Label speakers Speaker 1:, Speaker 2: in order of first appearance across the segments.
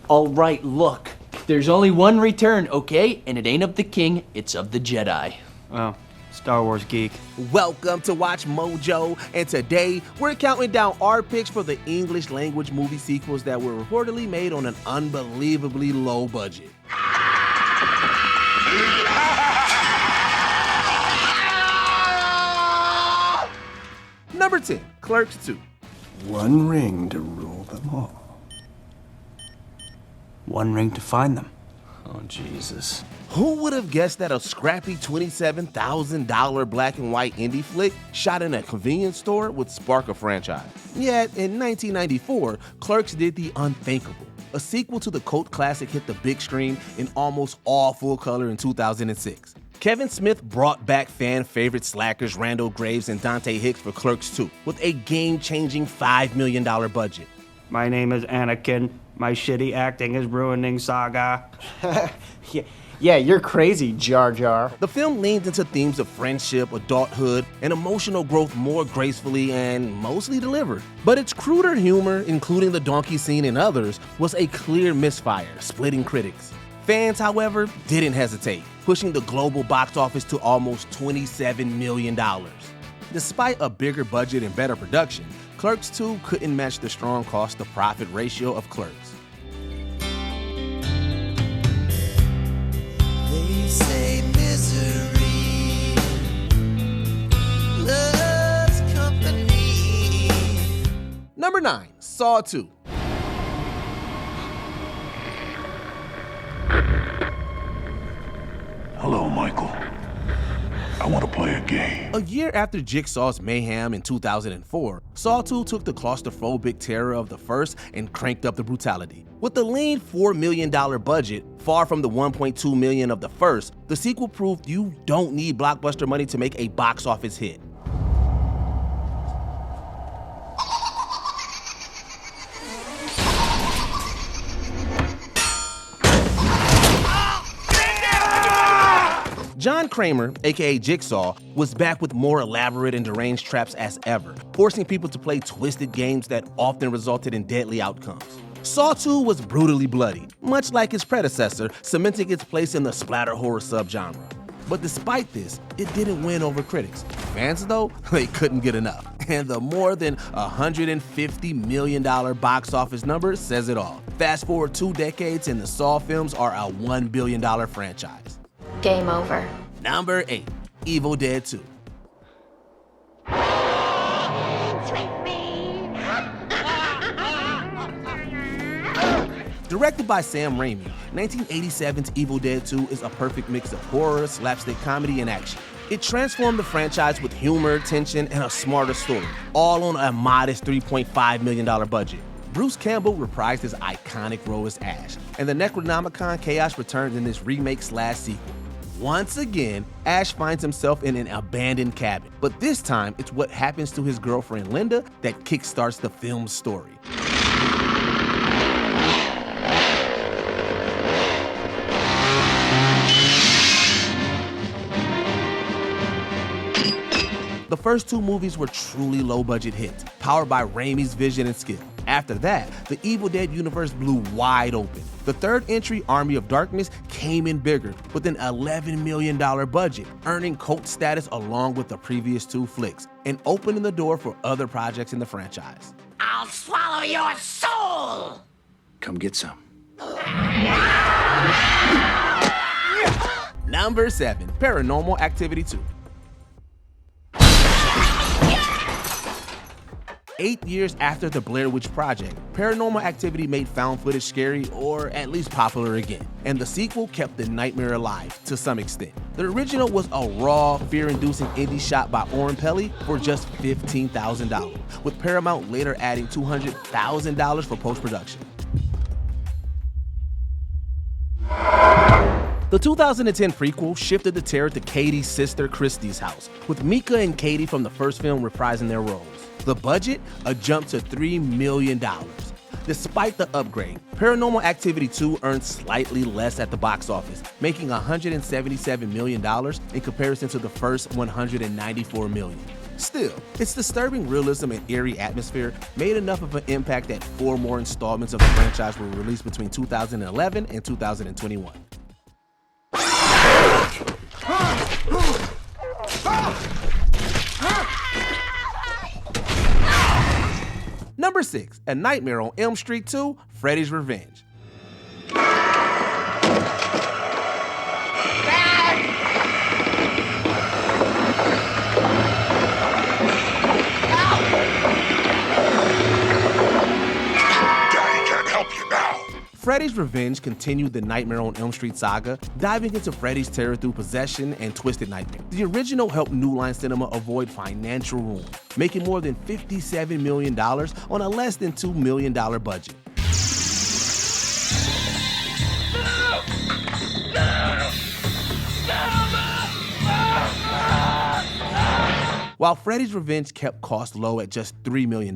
Speaker 1: All right, look. There's only one return, okay? And it ain't of the king, it's of the Jedi.
Speaker 2: Oh, Star Wars geek.
Speaker 3: Welcome to Watch Mojo, and today we're counting down our picks for the English language movie sequels that were reportedly made on an unbelievably low budget. Number 10, Clerks II.
Speaker 4: One ring to rule them all.
Speaker 2: One ring to find them.
Speaker 1: Oh, Jesus.
Speaker 3: Who would have guessed that a scrappy $27,000 black and white indie flick shot in a convenience store would spark a franchise? Yet, in 1994, Clerks did the unthinkable. A sequel to the cult classic hit the big screen in almost all full color in 2006. Kevin Smith brought back fan favorite slackers Randall Graves and Dante Hicks for Clerks II with a game-changing $5 million budget.
Speaker 2: My name is Anakin. My shitty acting is ruining Saga.
Speaker 5: Yeah, you're crazy, Jar Jar.
Speaker 3: The film leaned into themes of friendship, adulthood, and emotional growth more gracefully and mostly delivered. But its cruder humor, including the donkey scene and others, was a clear misfire, splitting critics. Fans, however, didn't hesitate, pushing the global box office to almost $27 million. Despite a bigger budget and better production, Clerks II couldn't match the strong cost-to-profit ratio of Clerks.
Speaker 6: They say misery loves company.
Speaker 3: Number 9, Saw II.
Speaker 4: Hello, Michael. I want to play a game.
Speaker 3: A year after Jigsaw's mayhem in 2004, Saw II took the claustrophobic terror of the first and cranked up the brutality. With a lean $4 million budget, far from the $1.2 million of the first, the sequel proved you don't need blockbuster money to make a box office hit. John Kramer, aka Jigsaw, was back with more elaborate and deranged traps as ever, forcing people to play twisted games that often resulted in deadly outcomes. Saw II was brutally bloody, much like its predecessor, cementing its place in the splatter horror subgenre. But despite this, it didn't win over critics. Fans, though, they couldn't get enough. And the more than $150 million box office number says it all. Fast forward 2 decades and the Saw films are a $1 billion franchise.
Speaker 7: Game over.
Speaker 3: Number 8, Evil Dead 2. Directed by Sam Raimi, 1987's Evil Dead 2 is a perfect mix of horror, slapstick comedy, and action. It transformed the franchise with humor, tension, and a smarter story, all on a modest $3.5 million budget. Bruce Campbell reprised his iconic role as Ash, and the Necronomicon chaos returned in this remake/sequel. Once again, Ash finds himself in an abandoned cabin, but this time it's what happens to his girlfriend Linda that kickstarts the film's story. The first 2 movies were truly low-budget hits, powered by Raimi's vision and skill. After that, the Evil Dead universe blew wide open. The third entry, Army of Darkness, came in bigger, with an $11 million budget, earning cult status along with the previous 2 flicks, and opening the door for other projects in the franchise.
Speaker 6: I'll swallow your soul!
Speaker 4: Come get some.
Speaker 3: Number 7, Paranormal Activity 2. 8 years after the Blair Witch Project, Paranormal Activity made found footage scary, or at least popular again, and the sequel kept the nightmare alive to some extent. The original was a raw, fear-inducing indie shot by Oren Peli for just $15,000, with Paramount later adding $200,000 for post-production. The 2010 prequel shifted the terror to Katie's sister Christy's house, with Mika and Katie from the first film reprising their roles. The budget, a jump to $3 million. Despite the upgrade, Paranormal Activity 2 earned slightly less at the box office, making $177 million in comparison to the first $194 million. Still, its disturbing realism and eerie atmosphere made enough of an impact that 4 more installments of the franchise were released between 2011 and 2021. Number 6, A Nightmare on Elm Street 2, Freddy's Revenge. Freddy's Revenge continued the Nightmare on Elm Street saga, diving into Freddy's terror through possession and twisted nightmare. The original helped New Line Cinema avoid financial ruin, making more than $57 million on a less than $2 million budget. While Freddy's Revenge kept costs low at just $3 million,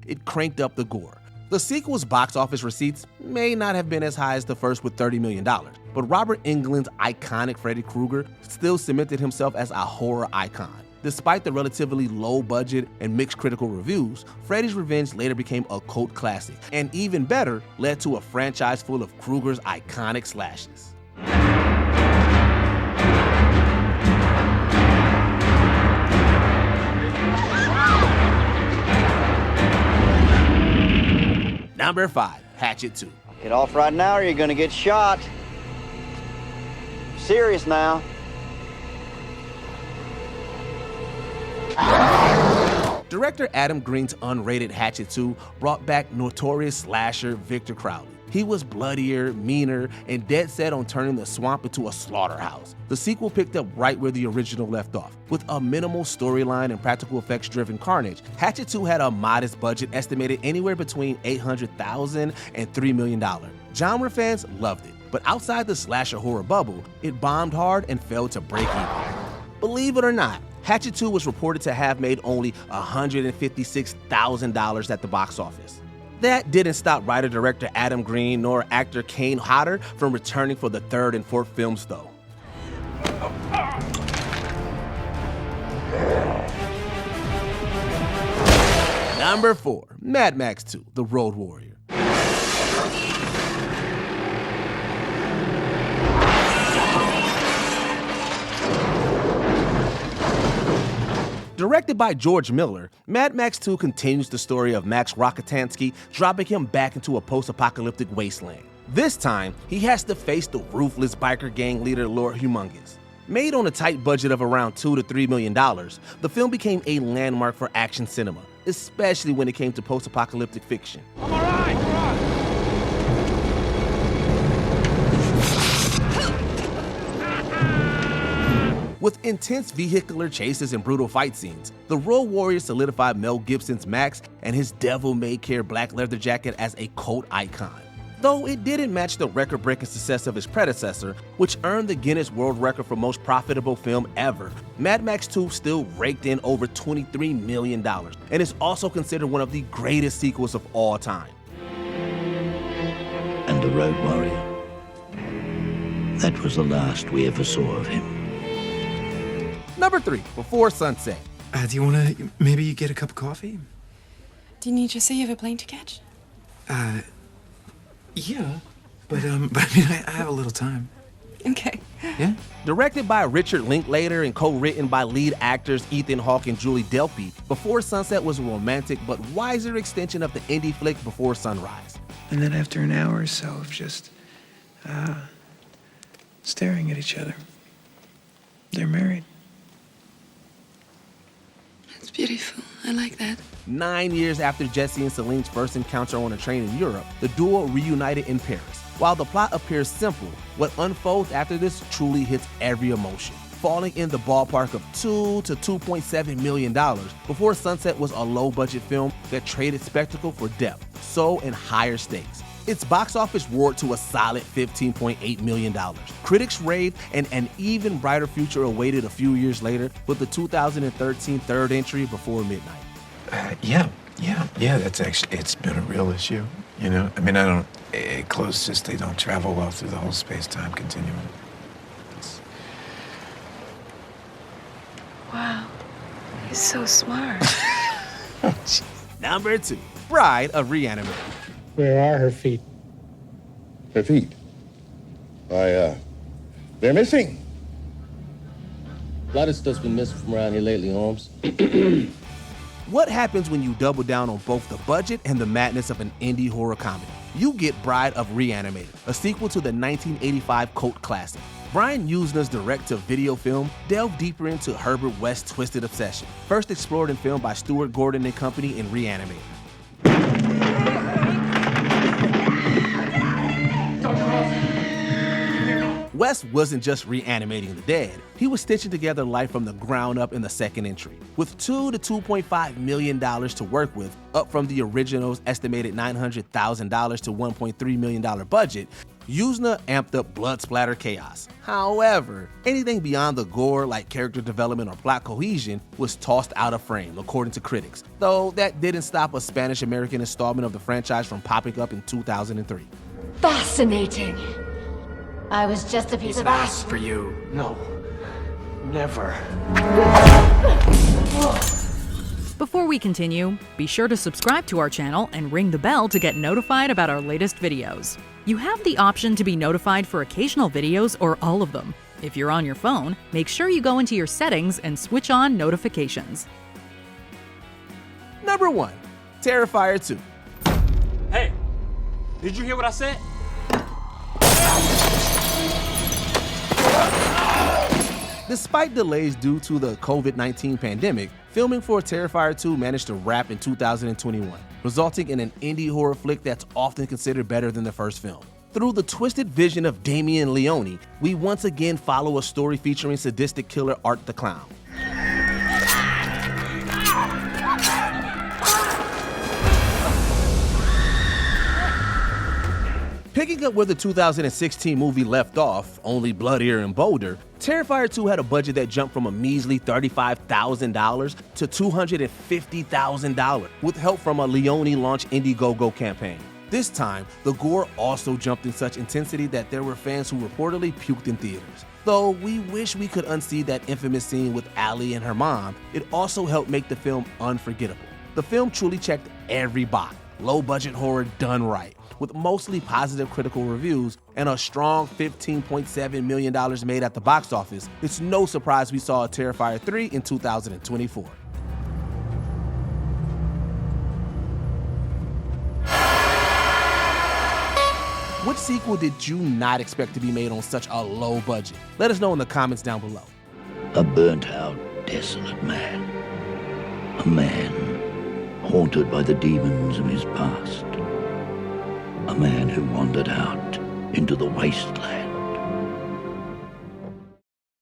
Speaker 3: it cranked up the gore. The sequel's box office receipts may not have been as high as the first with $30 million, but Robert Englund's iconic Freddy Krueger still cemented himself as a horror icon. Despite the relatively low budget and mixed critical reviews, Freddy's Revenge later became a cult classic, and even better, led to a franchise full of Krueger's iconic slashes. Number 5, Hatchet II.
Speaker 7: Get off right now or you're gonna get shot. Serious now.
Speaker 3: Director Adam Green's unrated Hatchet II brought back notorious slasher Victor Crowley. He was bloodier, meaner, and dead set on turning the swamp into a slaughterhouse. The sequel picked up right where the original left off. With a minimal storyline and practical effects-driven carnage, Hatchet II had a modest budget estimated anywhere between $800,000 and $3 million. Genre fans loved it, but outside the slasher horror bubble, it bombed hard and failed to break even. Believe it or not, Hatchet II was reported to have made only $156,000 at the box office. That didn't stop writer-director Adam Green nor actor Kane Hodder from returning for the 3rd and 4th films, though. Number 4, Mad Max 2, The Road Warrior. Directed by George Miller, Mad Max 2 continues the story of Max Rokitansky, dropping him back into a post-apocalyptic wasteland. This time, he has to face the ruthless biker gang leader Lord Humongous. Made on a tight budget of around $2 to $3 million, the film became a landmark for action cinema, especially when it came to post-apocalyptic fiction.
Speaker 8: I'm all right.
Speaker 3: With intense vehicular chases and brutal fight scenes, The Road Warrior solidified Mel Gibson's Max and his devil-may-care black leather jacket as a cult icon. Though it didn't match the record-breaking success of his predecessor, which earned the Guinness World Record for most profitable film ever, Mad Max 2 still raked in over $23 million and is also considered one of the greatest sequels of all time.
Speaker 9: And the Road Warrior. That was the last we ever saw of him.
Speaker 3: Number 3, Before Sunset.
Speaker 10: Do you want to maybe get a cup of coffee?
Speaker 11: Didn't you just say you have a plane to catch?
Speaker 10: Yeah, but I mean, I have a little time.
Speaker 11: Okay.
Speaker 10: Yeah?
Speaker 3: Directed by Richard Linklater and co-written by lead actors Ethan Hawke and Julie Delpy, Before Sunset was a romantic but wiser extension of the indie flick Before Sunrise.
Speaker 10: And then after an hour or so of just staring at each other, they're married.
Speaker 11: It's beautiful. I like that.
Speaker 3: 9 years after Jesse and Celine's first encounter on a train in Europe, the duo reunited in Paris. While the plot appears simple, what unfolds after this truly hits every emotion. Falling in the ballpark of $2 to $2.7 million, Before Sunset was a low-budget film that traded spectacle for depth, soul, and higher stakes. Its box office roared to a solid $15.8 million. Critics raved, and an even brighter future awaited a few years later with the 2013 third entry, Before Midnight.
Speaker 10: Yeah, that's actually, it's been a real issue, you know? I mean, closest, they don't travel well through the whole space-time continuum.
Speaker 11: Wow. He's so smart.
Speaker 3: Number 2, Bride of Re-Animator.
Speaker 8: Where are her feet?
Speaker 4: Her feet. Why, they're missing.
Speaker 12: A lot of stuff's been missing from around here lately, Holmes.
Speaker 3: What happens when you double down on both the budget and the madness of an indie horror comedy? You get Bride of Re-Animator, a sequel to the 1985 cult classic. Brian Usner's direct-to-video film delved deeper into Herbert West's twisted obsession, first explored and filmed by Stuart Gordon and Company in Re-Animator. West wasn't just reanimating the dead, he was stitching together life from the ground up in the second entry. With $2 to $2.5 million to work with, up from the original's estimated $900,000 to $1.3 million budget, Usner amped up blood splatter chaos. However, anything beyond the gore, like character development or plot cohesion, was tossed out of frame, according to critics, though that didn't stop a Spanish-American installment of the franchise from popping up in 2003.
Speaker 13: Fascinating. I was just a piece of ass
Speaker 2: for you. No, never.
Speaker 14: Before we continue, be sure to subscribe to our channel and ring the bell to get notified about our latest videos. You have the option to be notified for occasional videos or all of them. If you're on your phone, make sure you go into your settings and switch on notifications.
Speaker 3: Number 1, Terrifier 2.
Speaker 15: Hey, did you hear what I said?
Speaker 3: Despite delays due to the COVID-19 pandemic, filming for Terrifier 2 managed to wrap in 2021, resulting in an indie horror flick that's often considered better than the first film. Through the twisted vision of Damien Leone, we once again follow a story featuring sadistic killer Art the Clown. Picking up where the 2016 movie left off, only bloodier and bolder, Terrifier 2 had a budget that jumped from a measly $35,000 to $250,000, with help from a Leone-launched Indiegogo campaign. This time, the gore also jumped in such intensity that there were fans who reportedly puked in theaters. Though we wish we could unsee that infamous scene with Allie and her mom, it also helped make the film unforgettable. The film truly checked every box. Low-budget horror done right, with mostly positive critical reviews and a strong $15.7 million made at the box office. It's no surprise we saw a Terrifier 3 in 2024. Which sequel did you not expect to be made on such a low budget? Let us know in the comments down below.
Speaker 9: A burnt-out, desolate man. A man haunted by the demons of his past. A man who wandered out into the wasteland